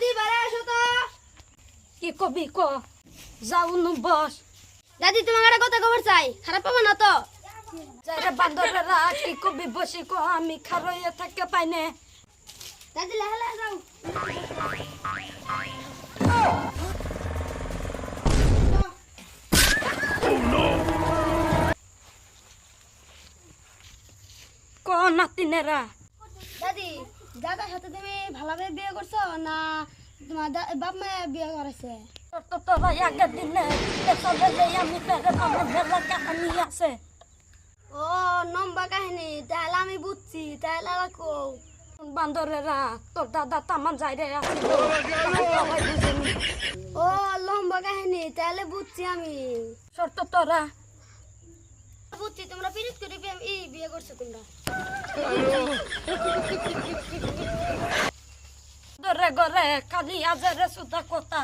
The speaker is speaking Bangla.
দাদি বারে আসো তো। কি কবি ক যাও নু বস। দাদি তোমার একটা কথা খবর চাই, খারাপ পাবো না তো? যাইরে বান্দরেরা কি কবি বসি ক আমি খারইয়ে থাকতে পাইনে। দাদি লেহা লেহা যাও। ক নাতিনেরা দাদি দাদার সাথে তুমি ভালোভাবে বিয়ে করছো না তোমার বাপ মা বিয়ে করেছে? তো তোরা আগের দিনে চলে যাই আমি ফেরে আমার মেলা কাহানি আছে। ও লম্বা কাহিনী, তাহলে আমি বুঝছি, তাহলে রাখো। বান্দরেরা তোর দাদা তামান যাইরে আসিল। ও লম্বা কাহিনী, তাহলে বুঝছি আমি। শর্ত তোরা বুঝছি, তোমরা পিরিত করে বিয়ে করছো তোমরা। ধরে গরে খালি আজরে সুদা কথা।